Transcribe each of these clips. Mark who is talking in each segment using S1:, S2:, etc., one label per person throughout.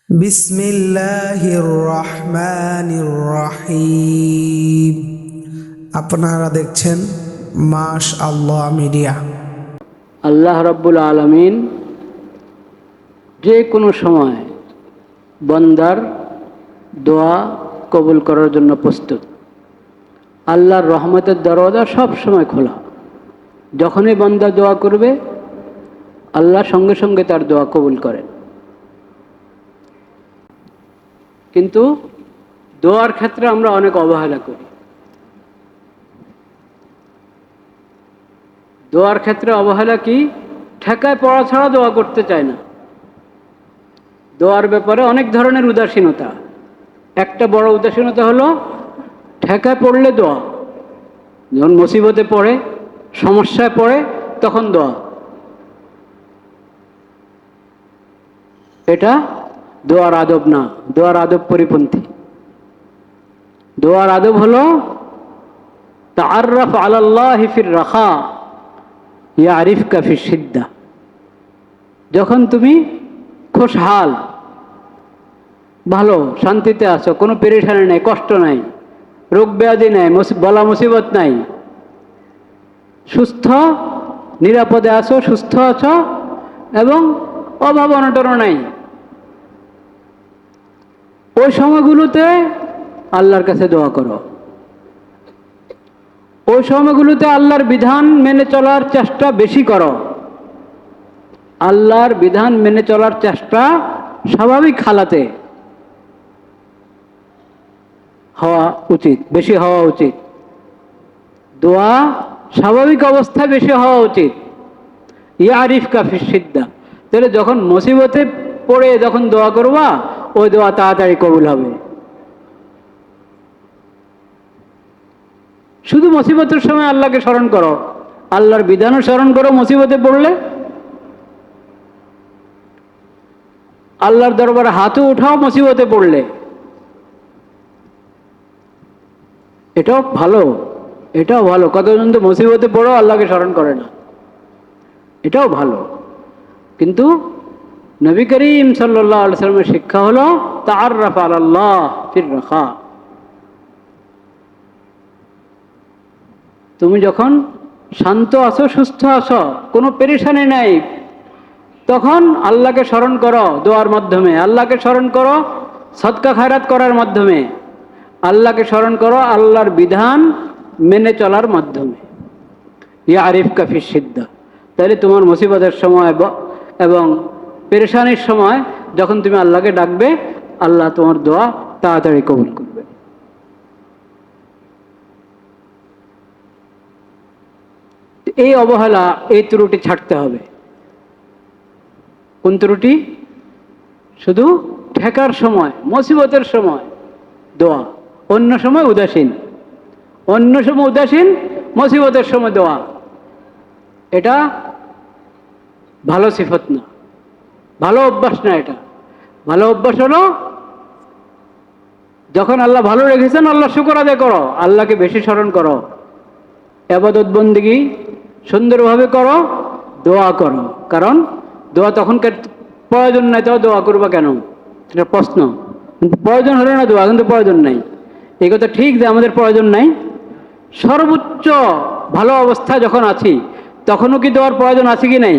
S1: বিসমিল্লাহির রহমানির রহিম। আপনারা দেখছেন মাশআল্লাহ মিডিয়া।
S2: আল্লাহ রাব্বুল আলামিন যে কোনো সময় বান্দার দোয়া কবুল করার জন্য প্রস্তুত। আল্লাহর রহমতের দরজা সব সময় খোলা। যখনই বান্দা দোয়া করবে আল্লাহ সঙ্গে সঙ্গে তার দোয়া কবুল করেন। কিন্তু দোয়ার ক্ষেত্রে আমরা অনেক অবহেলা করি। দোয়ার ক্ষেত্রে অবহেলা কি? ঠেকায় পড়া ছাড়া দোয়া করতে চায় না। দোয়ার ব্যাপারে অনেক ধরনের উদাসীনতা। একটা বড় উদাসীনতা হলো ঠেকায় পড়লে দোয়া, যখন মুসিবতে পড়ে, সমস্যায় পড়ে, তখন দোয়া। এটা দোয়ার আদব না, দোয়ার আদব পরিপন্থী। দোয়ার আদব হলো তাআররাফ আলাল্লাহি ফির রাখা ইয়ারিফকা ফিস সিদ্দা। যখন তুমি খুশহাল, ভালো, শান্তিতে আছো, কোনো পেরেশানি নাই, কষ্ট নাই, রোগ ব্যাধি নাই, বলা মুসিবত নাই, সুস্থ নিরাপদে আছো, সুস্থ আছো এবং অভাব অনটন নাই, ওই সময়গুলোতে আল্লাহর কাছে দোয়া করো। ওই সময়গুলোতে আল্লাহর বিধান মেনে চলার চেষ্টা বেশি করো। আল্লাহর বিধান মেনে চলার চেষ্টা স্বাভাবিক হালাতে হওয়া উচিত, বেশি হওয়া উচিত। দোয়া স্বাভাবিক অবস্থায় বেশি হওয়া উচিত। ইয়ারিফকা ফিস সিদ্দা। তাহলে যখন মুসিবতে পড়ে যখন দোয়া করবা, ওই দোয়া তাড়াতাড়ি কবুল হবে। শুধু মুসিবতের সময় আল্লাহকে স্মরণ করো, আল্লাহর বিধানও স্মরণ করো। মুসিবতে পড়লে আল্লাহর দরবারে হাতও উঠাও মুসিবতে পড়লে, এটাও ভালো। এটাও ভালো। কতজন তো মুসিবতে পড়েও আল্লাহকে স্মরণ করে না, এটাও ভালো। কিন্তু নবী করিম সাল্লাল্লাহু আলাইহি ওয়াসাল্লামের শিক্ষা হলো তাআররাফ আলাল্লাহ ফির রাখা। তুমি যখন শান্ত আছো, সুস্থ আছো, কোনো পেরেশানি নাই, তখন আল্লাহকে স্মরণ করো দোয়ার মাধ্যমে। আল্লাহকে স্মরণ করো সদকা খায়রাত করার মাধ্যমে। আল্লাহকে স্মরণ করো আল্লাহর বিধান মেনে চলার মাধ্যমে। ইয়ারিফকা ফিস সিদ্দা। তাহলে তোমার মুসিবতের সময় এবং পেরেশানির সময় যখন তুমি আল্লাহকে ডাকবে, আল্লাহ তোমার দোয়া তাড়াতাড়ি কবুল করবে। এই অবহেলা, এই ত্রুটি ছাড়তে হবে। কোন ত্রুটি? শুধু ঠেকার সময়, মুসিবতের সময় দোয়া, অন্য সময় উদাসীন। অন্য সময় উদাসীন, মুসিবতের সময় দোয়া। এটা ভালো সিফত না, ভালো অভ্যাস না। এটা ভালো অভ্যাস হলো যখন আল্লাহ ভালো রেখেছেন আল্লাহ শুকর আদায় করো, আল্লাহকে বেশি স্মরণ করো, ইবাদত বন্দেগী সুন্দরভাবে করো, দোয়া করো। কারণ দোয়া তখনকার প্রয়োজন নাই, তো দোয়া করবা কেন? এটা প্রশ্ন। কিন্তু প্রয়োজন হলে না দোয়া, কিন্তু প্রয়োজন নাই। এই কথা ঠিক যে আমাদের প্রয়োজন নাই। সর্বোচ্চ ভালো অবস্থায় যখন আছি তখনও কি দোয়ার প্রয়োজন আছে কি নাই?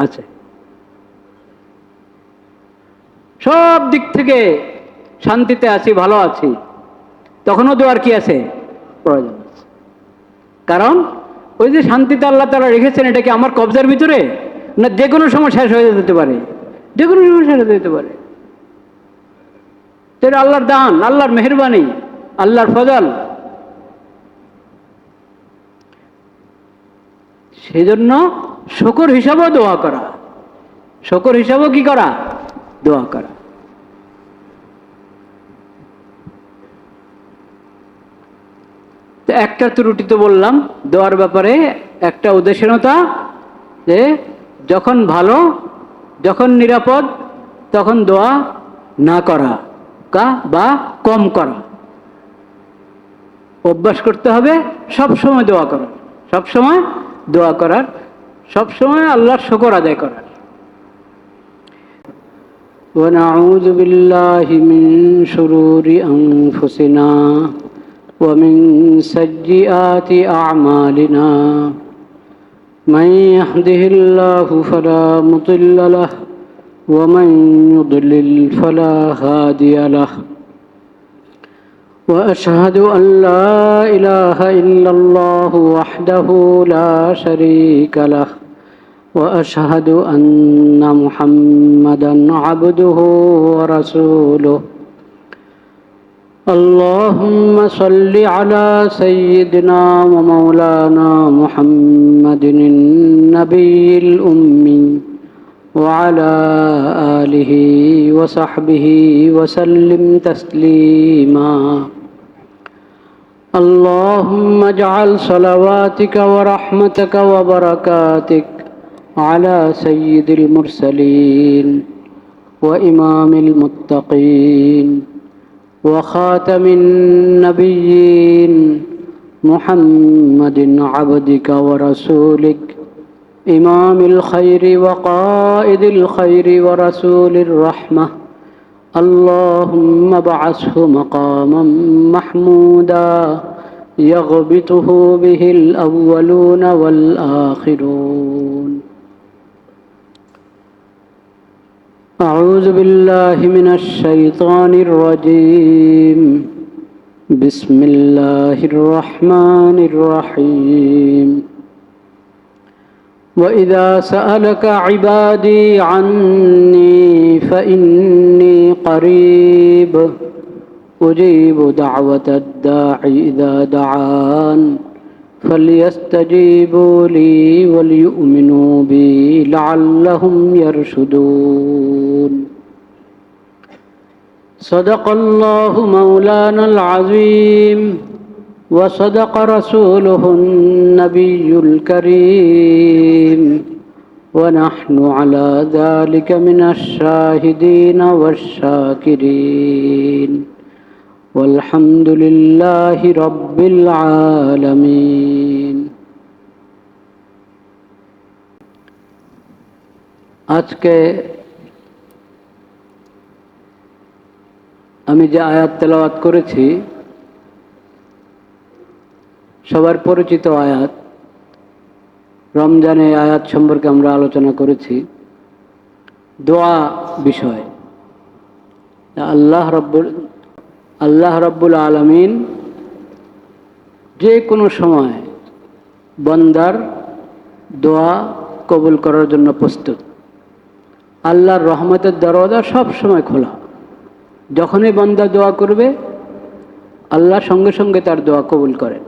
S2: আছে। সব দিক থেকে শান্তিতে আছি, ভালো আছি, তখনও দোয়ার কি আছে? প্রয়োজন আছে। কারণ ওই যে শান্তিতে আল্লাহ তাআলা রেখেছেন, এটা কি আমার কবজার ভিতরে? না, যে কোনো সময় শেষ হয়ে যেতে পারে, যে কোনো সময় শেষ হয়ে যেতে পারে। এটা আল্লাহর দান, আল্লাহর মেহেরবানি, আল্লাহর ফজল। সেই জন্য শুকর হিসাবেও দোয়া করা, শুকর হিসাবেও কি করা? দোয়া করা। তো একটা ত্রুটি তো বললাম দোয়ার ব্যাপারে, একটা উদাসীনতা, যে যখন ভালো, যখন নিরাপদ, তখন দোয়া না করা বা কম করা। অভ্যাস করতে হবে সব সময় দোয়া করার, সব সময় দোয়া করার, সব সময় আল্লাহর শুকর আদায় করার। ونعوذ بالله من شرور أنفسنا ومن سيئات أعمالنا من يهده الله فلا مضل له ومن يضلل فلا هادي له وأشهد أن لا إله إلا الله وحده لا شريك له وأشهد أن محمدًا عبده ورسوله اللهم صل على سيدنا ومولانا محمد النبي الأمي وعلى آله وصحبه وسلم تسليما اللهم اجعل صلواتك ورحمتك وبركاتك على سيد المرسلين وإمام المتقين وخاتم النبيين محمد عبدك ورسولك إمام الخير وقائد الخير ورسول الرحمة اللهم ابعثه مقاما محمودا يغبطه به الأولون والآخرون أعوذ بالله من الشيطان الرجيم بسم الله الرحمن الرحيم وإذا سألك عبادي عني فإني قريب أجيب دعوة الداع إذا دعان فليستجيبوا لي وليؤمنوا بي لعلهم يرشدون صدق الله مولانا العظيم وصدق رسوله النبي الكريم ونحن على ذلك من الشاهدين والشاكرين والحمد لله رب العالمين আজকে আমি যে আয়াত তেলাওয়াত করেছি সবার পরিচিত আয়াত রমজানে আয়াত সম্পর্কে আমরা আলোচনা করেছি দোয়া বিষয় আল্লাহ রব্বুল আলামিন যে কোনো সময় বান্দার দোয়া কবুল করার জন্য প্রস্তুত আল্লাহর রহমতের দরজা সব সময় খোলা যখনই বান্দা দোয়া করবে আল্লাহ সঙ্গে সঙ্গে তার দোয়া কবুল করেন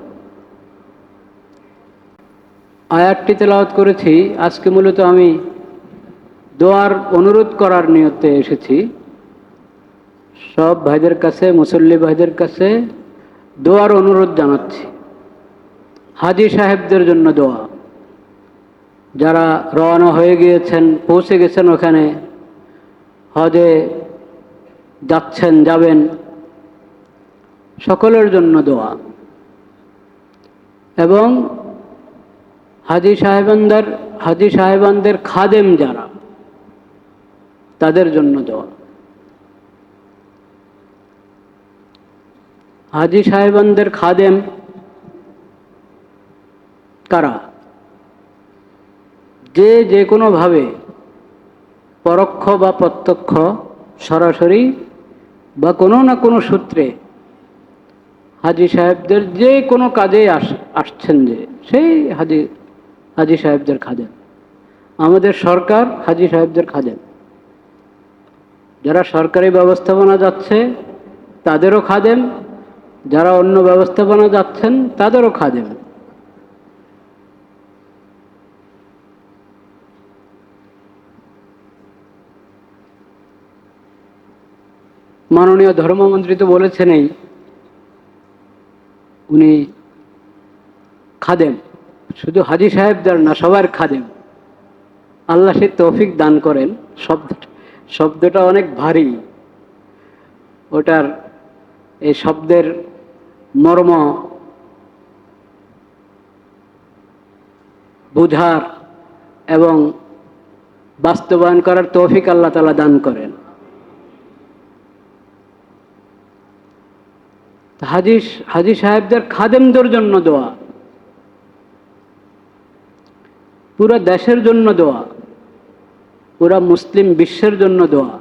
S2: আয়াতটি তেলাওয়াত করেছি আজকে মূলত আমি দোয়ার অনুরোধ করার নিয়তে এসেছি সব ভাইদের কাছে মুসল্লি ভাইদের কাছে দোয়ার অনুরোধ জানাচ্ছি হাজী সাহেবদের জন্য দোয়া যারা রওনা হয়ে গিয়েছেন পৌঁছে গেছেন ওখানে হজে যাচ্ছেন যাবেন সকলের জন্য দোয়া এবং হাজী সাহেবানদের খাদেম যারা তাদের জন্য দোয়া হাজী সাহেবানদের খাদেম কারা যে কোনোভাবে পরোক্ষ বা প্রত্যক্ষ সরাসরি বা কোনো না কোনো সূত্রে হাজী সাহেবদের যে কোনো কাজে আসছেন যে সেই হাজী সাহেবদের খাদেম আমাদের সরকার হাজী সাহেবদের খাদেম যারা সরকারি ব্যবস্থাপনা যাচ্ছে তাদেরও খাদেম যারা অন্য ব্যবস্থাপনা যাচ্ছেন তাদেরও খাদেম মাননীয় ধর্মমন্ত্রী তো বলেছেনই উনি খাদেম শুধু হাজী সাহেবদের না সবার খাদেম আল্লাহ সে তৌফিক দান করেন শব্দটা অনেক ভারী ওটার এই শব্দের মর্ম বুঝার এবং বাস্তবায়ন করার তৌফিক আল্লাহ তাআলা দান করেন হাজি হাজি সাহেবদের খাদেমদের জন্য দোয়া, পুরো দেশের জন্য দোয়া, পুরা মুসলিম বিশ্বের জন্য দোয়া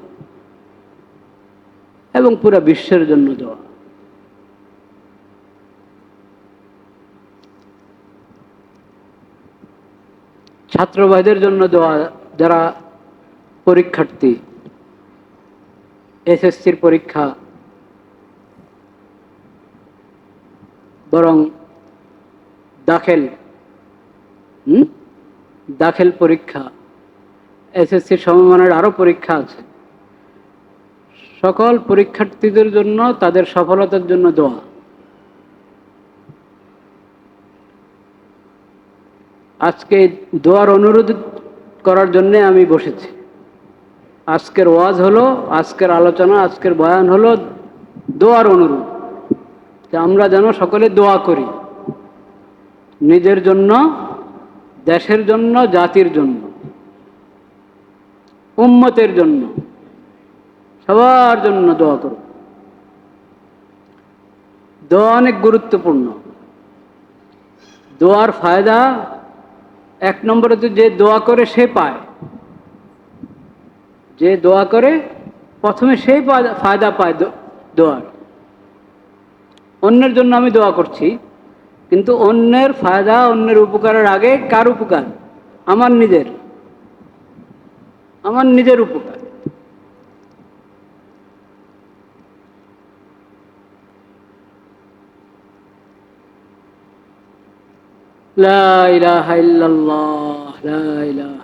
S2: এবং পুরা বিশ্বের জন্য দোয়া। ছাত্র ভাইদের জন্য দোয়া, যারা পরীক্ষার্থী, এসএসসির পরীক্ষা বরং দাখিল দাখিল পরীক্ষা, এসএসসির সমমানের আরো পরীক্ষা আছে, সকল পরীক্ষার্থীদের জন্য তাদের সফলতার জন্য দোয়া। আজকে দোয়ার অনুরোধ করার জন্য আমি বসেছি। আজকের ওয়াজ হলো, আজকের আলোচনা, আজকের বয়ান হলো দোয়ার অনুরোধ, যে আমরা যেন সকলে দোয়া করি, নিজের জন্য, দেশের জন্য, জাতির জন্য, উম্মতের জন্য, সবার জন্য দোয়া করো। দোয়া অনেক গুরুত্বপূর্ণ। দোয়ার ফায়দা, এক নম্বরে তো যে দোয়া করে সে পায়, যে দোয়া করে প্রথমে সেই ফায়দা পায় দোয়ার। অন্যের জন্য আমি দোয়া করছি, কিন্তু অন্যের ফায়দা, অন্যের উপকারের আগে কার উপকার? আমার নিজের উপকার। লা ইলাহা ইল্লাল্লাহ, লা ইলাহা